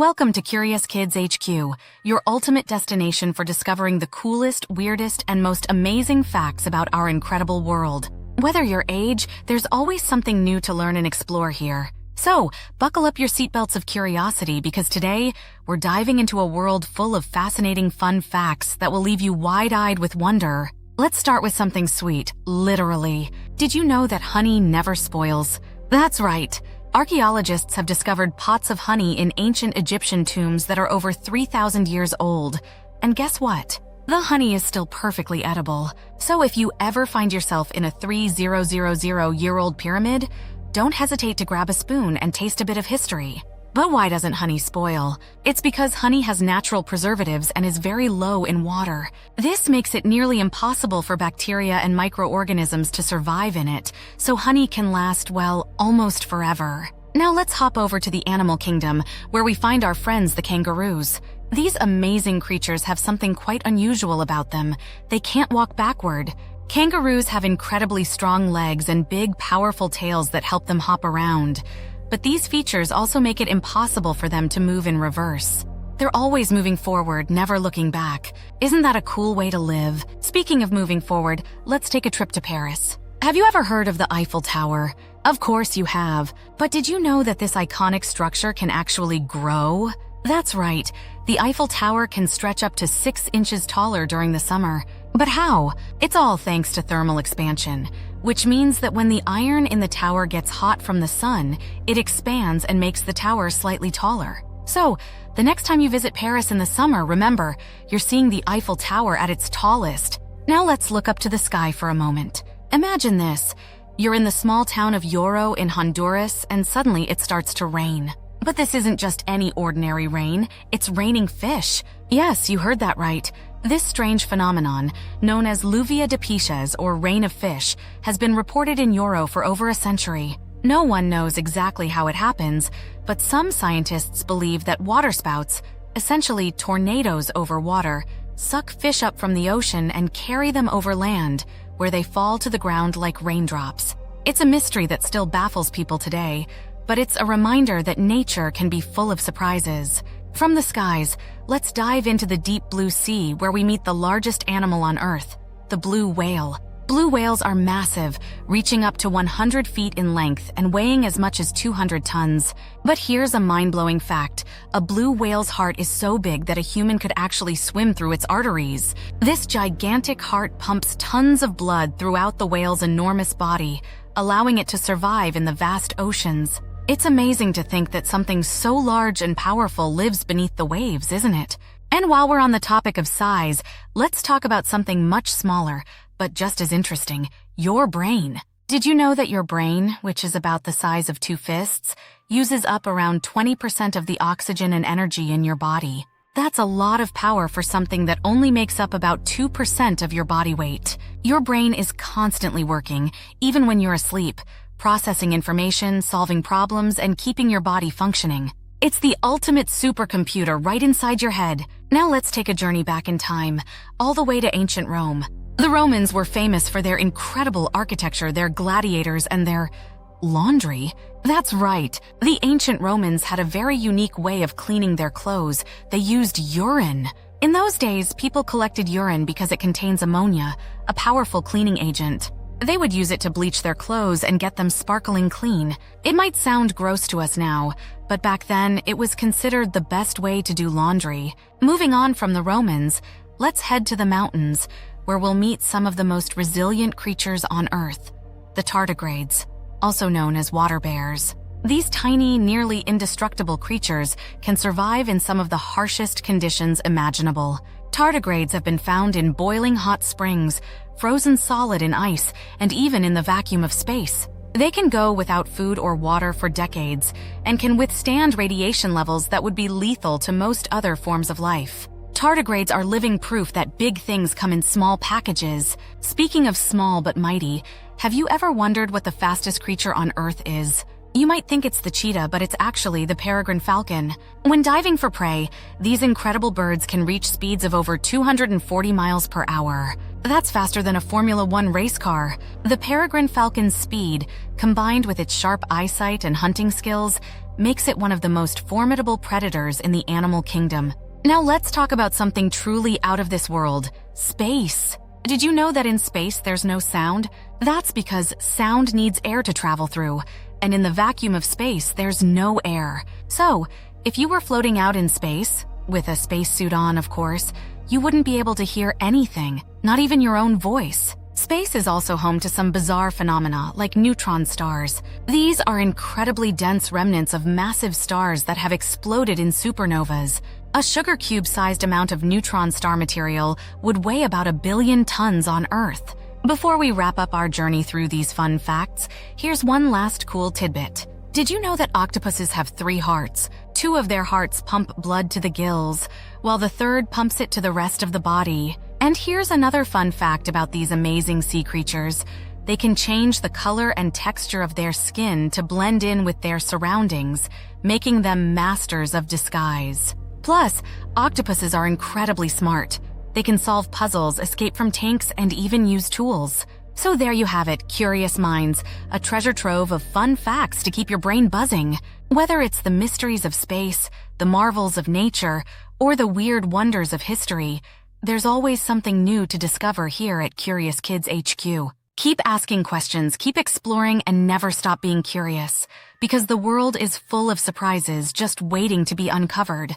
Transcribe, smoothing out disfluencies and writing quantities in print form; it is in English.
Welcome to Curious Kids HQ, your ultimate destination for discovering the coolest, weirdest, and most amazing facts about our incredible world. Whether your age, there's always something new to learn and explore here. So, buckle up your seatbelts of curiosity because today, we're diving into a world full of fascinating fun facts that will leave you wide-eyed with wonder. Let's start with something sweet, literally. Did you know that honey never spoils? That's right. Archaeologists have discovered pots of honey in ancient Egyptian tombs that are over 3,000 years old. And guess what? The honey is still perfectly edible. So if you ever find yourself in a 3,000-year-old pyramid, don't hesitate to grab a spoon and taste a bit of history. But why doesn't honey spoil? It's because honey has natural preservatives and is very low in water. This makes it nearly impossible for bacteria and microorganisms to survive in it, so honey can last, well, almost forever. Now let's hop over to the animal kingdom, where we find our friends the kangaroos. These amazing creatures have something quite unusual about them. They can't walk backward. Kangaroos have incredibly strong legs and big, powerful tails that help them hop around. But these features also make it impossible for them to move in reverse. They're always moving forward, never looking back. Isn't that a cool way to live? Speaking of moving forward, let's take a trip to Paris. Have you ever heard of the Eiffel Tower? Of course you have. But did you know that this iconic structure can actually grow? That's right. The Eiffel Tower can stretch up to 6 inches taller during the summer. But how? It's all thanks to thermal expansion, which means that when the iron in the tower gets hot from the sun, it expands and makes the tower slightly taller. So, the next time you visit Paris in the summer, remember, you're seeing the Eiffel Tower at its tallest. Now let's look up to the sky for a moment. Imagine this. You're in the small town of Lloro in Honduras, and suddenly it starts to rain. But this isn't just any ordinary rain, it's raining fish. Yes, you heard that right. This strange phenomenon, known as lluvia de peces or rain of fish, has been reported in Lloro for over a century. No one knows exactly how it happens, but some scientists believe that waterspouts, essentially tornadoes over water, suck fish up from the ocean and carry them over land, where they fall to the ground like raindrops. It's a mystery that still baffles people today, but it's a reminder that nature can be full of surprises. From the skies, let's dive into the deep blue sea where we meet the largest animal on Earth, the blue whale. Blue whales are massive, reaching up to 100 feet in length and weighing as much as 200 tons. But here's a mind-blowing fact. A blue whale's heart is so big that a human could actually swim through its arteries. This gigantic heart pumps tons of blood throughout the whale's enormous body, allowing it to survive in the vast oceans. It's amazing to think that something so large and powerful lives beneath the waves, isn't it? And while we're on the topic of size, let's talk about something much smaller, but just as interesting, your brain. Did you know that your brain, which is about the size of 2 fists, uses up around 20% of the oxygen and energy in your body? That's a lot of power for something that only makes up about 2% of your body weight. Your brain is constantly working, even when you're asleep, processing information, solving problems, and keeping your body functioning. It's the ultimate supercomputer right inside your head. Now let's take a journey back in time, all the way to ancient Rome. The Romans were famous for their incredible architecture, their gladiators, and their laundry. That's right. The ancient Romans had a very unique way of cleaning their clothes. They used urine. In those days, people collected urine because it contains ammonia, a powerful cleaning agent. They would use it to bleach their clothes and get them sparkling clean. It might sound gross to us now, but back then it was considered the best way to do laundry. Moving on from the Romans, let's head to the mountains, where we'll meet some of the most resilient creatures on Earth, the tardigrades, also known as water bears. These tiny, nearly indestructible creatures can survive in some of the harshest conditions imaginable. Tardigrades have been found in boiling hot springs, frozen solid in ice, and even in the vacuum of space. They can go without food or water for decades and can withstand radiation levels that would be lethal to most other forms of life. Tardigrades are living proof that big things come in small packages. Speaking of small but mighty, have you ever wondered what the fastest creature on Earth is? You might think it's the cheetah, but it's actually the peregrine falcon. When diving for prey, these incredible birds can reach speeds of over 240 miles per hour. That's faster than a Formula One race car. The peregrine falcon's speed, combined with its sharp eyesight and hunting skills, makes it one of the most formidable predators in the animal kingdom. Now let's talk about something truly out of this world: space. Did you know that in space there's no sound? That's because sound needs air to travel through, and in the vacuum of space there's no air. So, if you were floating out in space, with a spacesuit on of course, you wouldn't be able to hear anything, not even your own voice. Space is also home to some bizarre phenomena like neutron stars. These are incredibly dense remnants of massive stars that have exploded in supernovas. A sugar cube-sized amount of neutron star material would weigh about 1 billion tons on Earth. Before we wrap up our journey through these fun facts, here's one last cool tidbit. Did you know that octopuses have 3 hearts? 2 of their hearts pump blood to the gills, while the third pumps it to the rest of the body. And here's another fun fact about these amazing sea creatures. They can change the color and texture of their skin to blend in with their surroundings, making them masters of disguise. Plus, octopuses are incredibly smart. They can solve puzzles, escape from tanks, and even use tools. So there you have it, curious minds, a treasure trove of fun facts to keep your brain buzzing. Whether it's the mysteries of space, the marvels of nature, or the weird wonders of history, there's always something new to discover here at Curious Kids HQ. Keep asking questions, keep exploring, and never stop being curious, because the world is full of surprises just waiting to be uncovered.